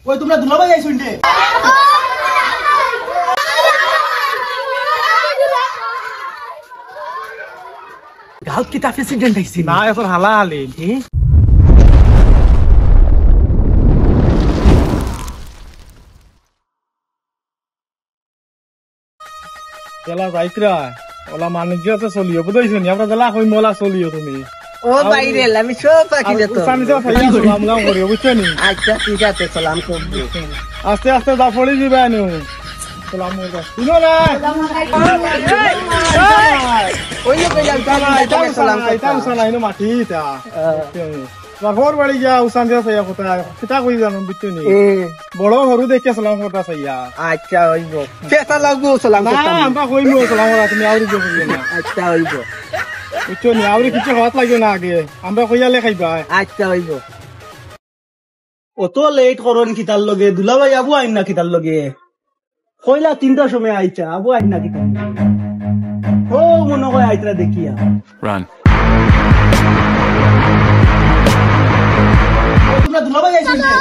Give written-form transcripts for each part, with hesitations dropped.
ওই তোমরা দুলাভাই আইছো ইন্ডে গাঁৱত কিতা প্ৰেচিডেণ্ট আহিছে না এখন হালা হালি জেলা যাইতরা ওলা বাণিজ্য আছে চলিও বুঝাইছো নি আমরা জেলা কই মোলা চলিও তুমি ও বাইরে আমি সব পাখি যেত সালাম গাম করিও বুঝছো নি আচ্ছা ঠিক আছে সালাম করবো আস্তে আস্তে দা পড়ি দিবে আনু সালাম করবা শুনো না ওই যে সালাম এটা সালাম ইনো মাটিটা ঘর বাড়ি যা উসান দিয়া সাইয়া কোথায় কিতা কই জানো বুঝছো নি বড় হরু দেখে সালাম করতা সাইয়া আচ্ছা হইব পেটা লাগবো সালাম না করতাম আমরা কইমু সালাম করা তুমি আউরি দিও না আচ্ছা হইব বুঝছো নি আউরি কিছু হাত লাগিও না আগে আমরা কইয়ালে খাইবা আচ্ছা হইব অত লেট করন কিতার লগে দুলাভাই আবু আইন না কিতার লগে কইলা 3টার সময় আইছা আবু আইন না কিতার ও মনে হয় আইতরা দেখিয়া Run. তোমরা দুলাভাই আইছো ইন্ডে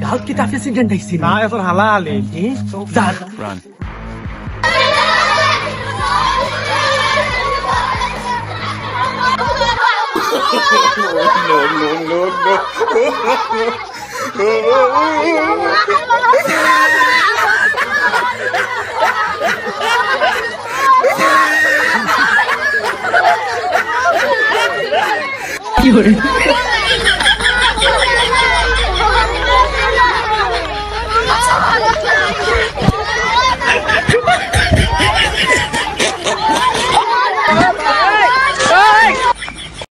গাঁৱত কিতা প্ৰেচিডেণ্ট আহিছে না এখন হালা হালি যা Run. কি করে